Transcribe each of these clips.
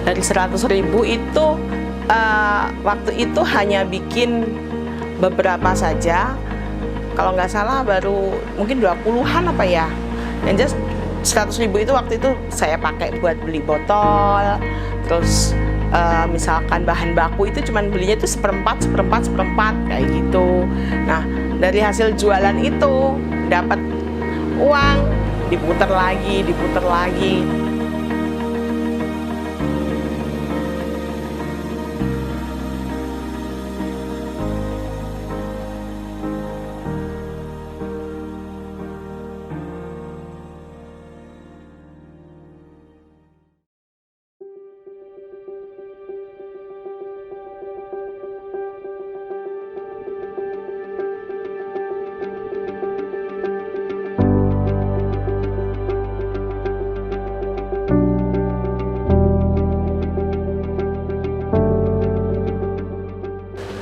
Dari 100.000 itu waktu itu hanya bikin beberapa saja. Kalau nggak salah baru mungkin 20-an apa ya. Yang just 100.000 itu waktu itu saya pakai buat beli botol. Terus misalkan bahan baku itu cuman belinya itu seperempat kayak gitu. Nah, dari hasil jualan itu dapat uang, diputar lagi.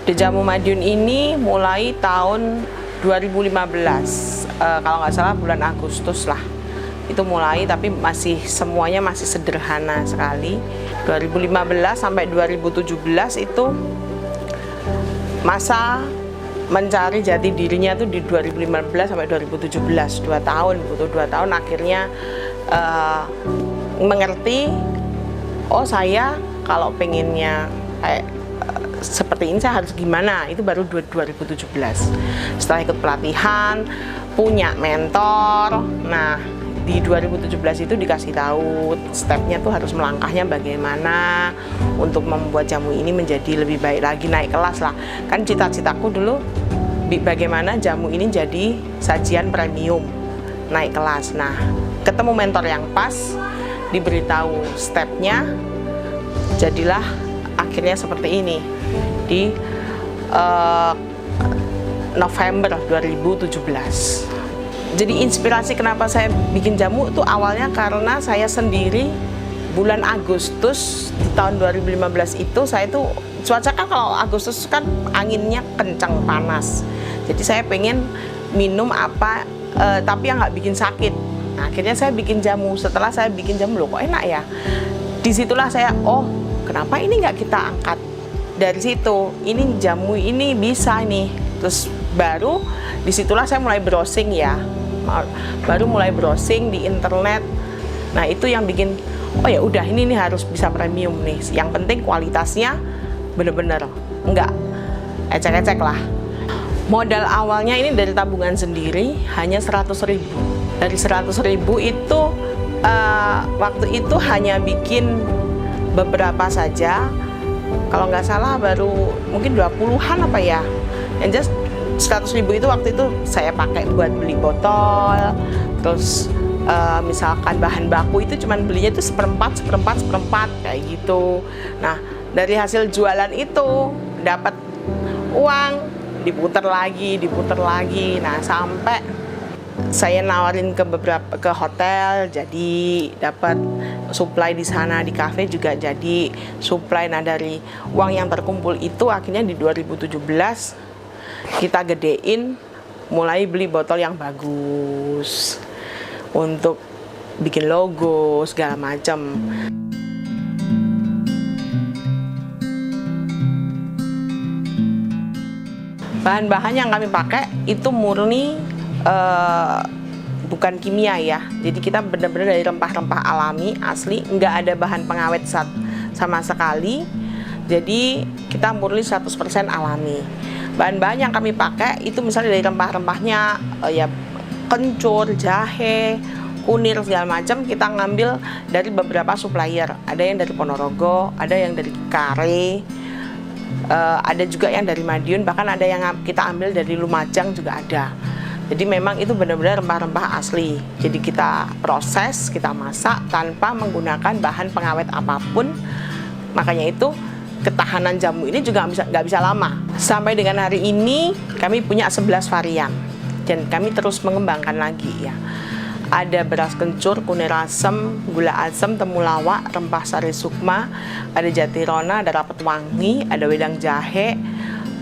The Jamu Madiun ini mulai tahun 2015, kalau nggak salah bulan Agustus lah. Itu mulai, tapi semuanya masih sederhana sekali. 2015 sampai 2017 itu masa mencari jati dirinya tuh di 2015 sampai 2017, 2 tahun, butuh 2 tahun akhirnya mengerti, oh saya kalau pengennya kayak seperti ini saya harus gimana, itu baru 2017. Setelah ikut pelatihan, punya mentor, nah di 2017 itu dikasih tahu stepnya tuh harus melangkahnya bagaimana untuk membuat jamu ini menjadi lebih baik lagi, naik kelas lah. Kan cita-citaku dulu bagaimana jamu ini jadi sajian premium, naik kelas. Nah, ketemu mentor yang pas, diberitahu stepnya, jadilah akhirnya seperti ini di November 2017. Jadi inspirasi kenapa saya bikin jamu itu awalnya karena saya sendiri bulan Agustus di tahun 2015 itu saya tuh cuaca kan kalau Agustus kan anginnya kencang panas. Jadi saya pengen minum apa tapi yang nggak bikin sakit. Nah, akhirnya saya bikin jamu. Setelah saya bikin jamu, loh kok enak ya. Disitulah saya, oh kenapa ini nggak kita angkat dari situ, ini jamu ini bisa nih. Terus baru disitulah saya mulai browsing ya, baru mulai browsing di internet. Nah itu yang bikin, oh ya udah ini harus bisa premium nih, yang penting kualitasnya bener-bener nggak ecek-ecek lah. Modal awalnya ini dari tabungan sendiri hanya 100.000. Dari 100.000 itu waktu itu hanya bikin beberapa saja. Kalau nggak salah baru mungkin 20-an apa ya. Yang just 100.000 itu waktu itu saya pakai buat beli botol. Terus misalkan bahan baku itu cuman belinya itu seperempat kayak gitu. Nah, dari hasil jualan itu dapat uang, diputar lagi. Nah, sampai saya nawarin ke hotel, jadi dapat supply di sana, di kafe juga jadi supply. Nah, dari uang yang terkumpul itu akhirnya di 2017 kita gedein, mulai beli botol yang bagus untuk bikin logo segala macam. Bahan-bahan yang kami pakai itu murni bukan kimia ya, jadi kita benar-benar dari rempah-rempah alami asli, nggak ada bahan pengawet sama sekali. Jadi kita murni 100% alami. Bahan-bahan yang kami pakai itu misalnya dari rempah-rempahnya ya kencur, jahe, kunir segala macam, kita ngambil dari beberapa supplier. Ada yang dari Ponorogo, ada yang dari Kare, ada juga yang dari Madiun, bahkan ada yang kita ambil dari Lumajang juga ada. Jadi memang itu benar-benar rempah-rempah asli. Jadi kita proses, kita masak tanpa menggunakan bahan pengawet apapun. Makanya itu ketahanan jamu ini juga nggak bisa lama. Sampai dengan hari ini kami punya 11 varian dan kami terus mengembangkan lagi ya. Ada beras kencur, kunir asem, gula asem, temulawak, rempah sari sukma, ada jatirona, ada rapet wangi, ada wedang jahe,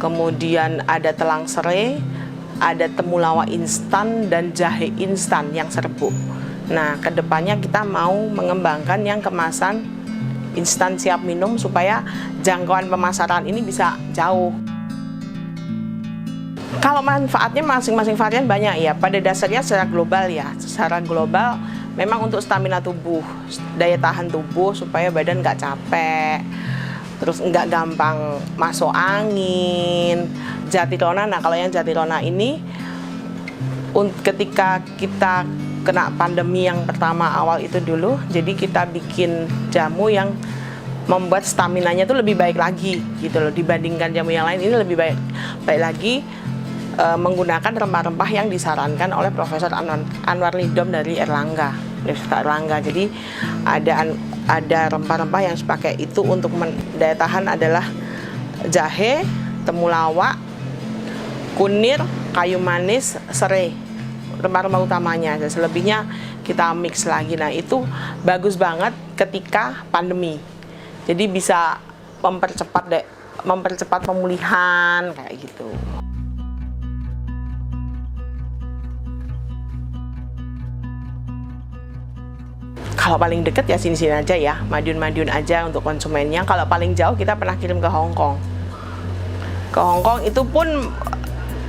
kemudian ada telang serai, ada temulawak instan dan jahe instan yang serbuk. Nah, kedepannya kita mau mengembangkan yang kemasan instan siap minum supaya jangkauan pemasaran ini bisa jauh. Kalau manfaatnya masing-masing varian banyak ya. Pada dasarnya secara global ya, secara global memang untuk stamina tubuh, daya tahan tubuh supaya badan nggak capek, terus nggak gampang masuk angin. Jatirona, nah kalau yang Jatirona ini ketika kita kena pandemi yang pertama awal itu dulu, jadi kita bikin jamu yang membuat staminanya itu lebih baik lagi gitu loh, dibandingkan jamu yang lain. Ini lebih baik lagi menggunakan rempah-rempah yang disarankan oleh Profesor Anwar Nidom dari Universitas Erlangga. Jadi ada rempah-rempah yang pakai itu untuk daya tahan adalah jahe, temulawak, kunir, kayu manis, serai, rempah-rempah utamanya. Dan selebihnya kita mix lagi. Nah itu bagus banget ketika pandemi. Jadi bisa mempercepat pemulihan kayak gitu. Kalau paling deket ya sini-sini aja ya, Madiun-Madiun aja untuk konsumennya. Kalau paling jauh kita pernah kirim ke Hong Kong. Ke Hong Kong itu pun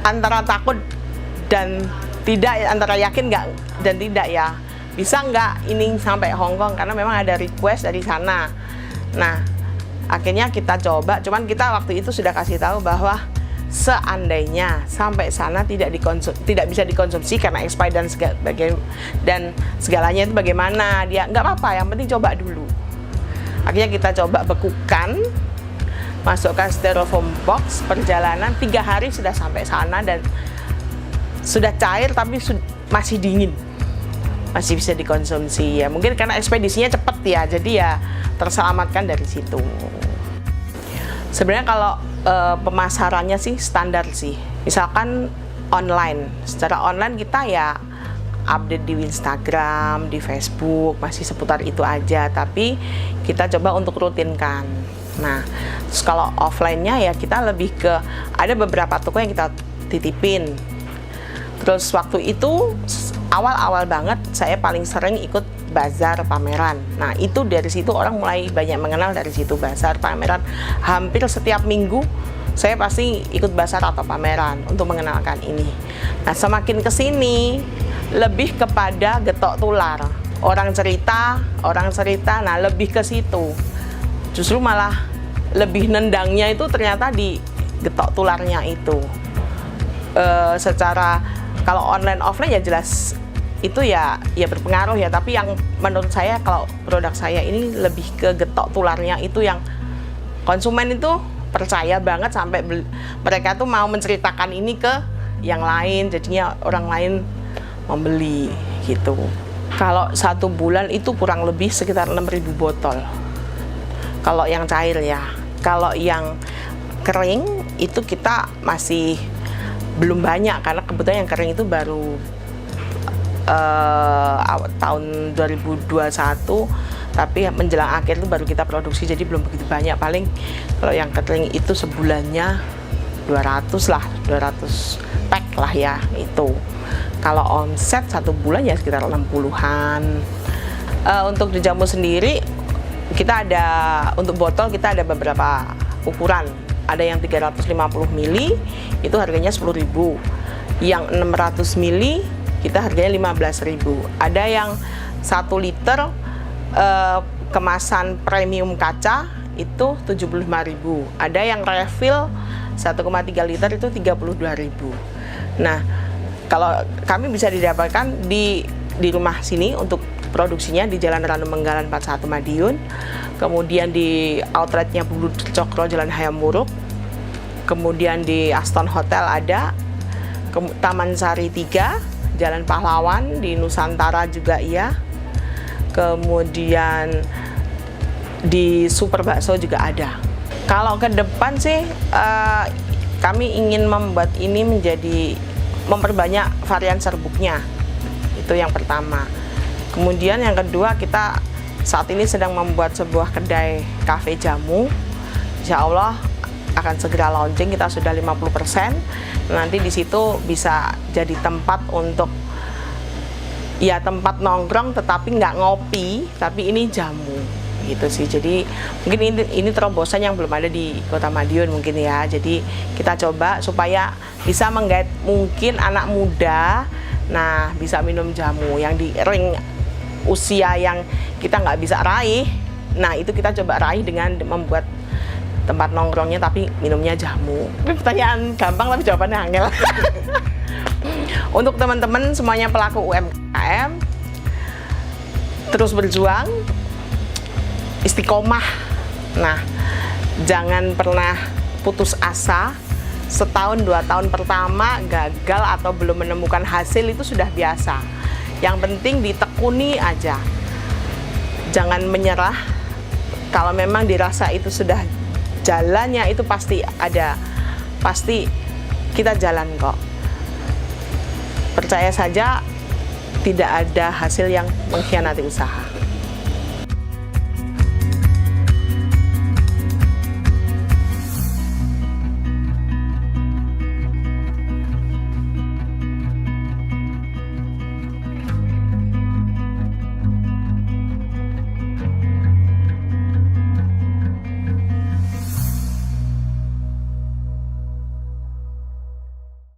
antara takut dan tidak, antara yakin nggak dan tidak ya. Bisa nggak ini sampai Hong Kong, karena memang ada request dari sana. Nah, akhirnya kita coba, cuman kita waktu itu sudah kasih tahu bahwa seandainya sampai sana tidak bisa dikonsumsi karena expired dan segalanya itu bagaimana, dia nggak apa-apa, yang penting coba dulu. Akhirnya kita coba bekukan, masukkan styrofoam box, perjalanan 3 hari sudah sampai sana dan sudah cair tapi masih dingin, masih bisa dikonsumsi ya. Mungkin karena ekspedisinya cepat ya, jadi ya terselamatkan dari situ. Sebenarnya kalau pemasarannya sih standar sih, misalkan online, secara online kita ya update di Instagram, di Facebook, masih seputar itu aja, tapi kita coba untuk rutinkan. Nah, terus kalau offline-nya ya kita lebih ke, ada beberapa toko yang kita titipin. Terus waktu itu awal-awal banget saya paling sering ikut bazar pameran. Nah itu dari situ orang mulai banyak mengenal dari situ, bazar pameran. Hampir setiap minggu saya pasti ikut bazar atau pameran untuk mengenalkan ini. Nah semakin kesini lebih kepada getok tular, orang cerita, nah lebih ke situ. Justru malah lebih nendangnya itu ternyata di getok tularnya itu. Secara kalau online offline ya jelas itu ya berpengaruh ya, tapi yang menurut saya kalau produk saya ini lebih ke getok tularnya itu, yang konsumen itu percaya banget sampai mereka tuh mau menceritakan ini ke yang lain, jadinya orang lain membeli gitu. Kalau 1 bulan itu kurang lebih sekitar 6.000 botol kalau yang cair ya. Kalau yang kering itu kita masih belum banyak, karena kebetulan yang kering itu baru tahun 2021, tapi menjelang akhir itu baru kita produksi, jadi belum begitu banyak. Paling kalau yang kering itu sebulannya 200 pack lah ya itu. Kalau omset 1 bulan ya sekitar 60-an. Untuk di jamu sendiri kita ada, untuk botol kita ada beberapa ukuran. Ada yang 350 ml itu harganya 10.000, yang 600 ml kita harganya 15.000. Ada yang 1 liter kemasan premium kaca itu 75.000. Ada yang refill 1,3 liter itu 32.000. Nah, kalau kami bisa didapatkan di rumah sini untuk produksinya di Jalan Ranu Menggalan 41 Madiun, kemudian di outletnya Bulu Cokro Jalan Hayam Wuruk, kemudian di Aston Hotel ada, Taman Sari 3 Jalan Pahlawan di Nusantara juga iya, kemudian di Super Bakso juga ada. Kalau ke depan sih kami ingin membuat ini menjadi memperbanyak varian serbuknya, itu yang pertama. Kemudian yang kedua, kita saat ini sedang membuat sebuah kedai kafe jamu. Insya Allah akan segera launching, kita sudah 50%. Nanti di situ bisa jadi tempat untuk ya tempat nongkrong, tetapi nggak ngopi, tapi ini jamu. gitu sih. Jadi mungkin ini terobosan yang belum ada di Kota Madiun mungkin ya. Jadi kita coba supaya bisa menggait mungkin anak muda, nah bisa minum jamu yang di ring usia yang kita nggak bisa raih. Nah itu kita coba raih dengan membuat tempat nongkrongnya tapi minumnya jamu. Ini pertanyaan gampang tapi jawabannya angel. Untuk teman-teman semuanya pelaku UMKM, terus berjuang, istiqomah. Nah, jangan pernah putus asa. Setahun 2 tahun pertama gagal atau belum menemukan hasil itu sudah biasa. Yang penting ditekuni aja. Jangan menyerah. Kalau memang dirasa itu sudah jalannya, itu pasti ada, pasti kita jalan kok. Percaya saja, tidak ada hasil yang mengkhianati usaha.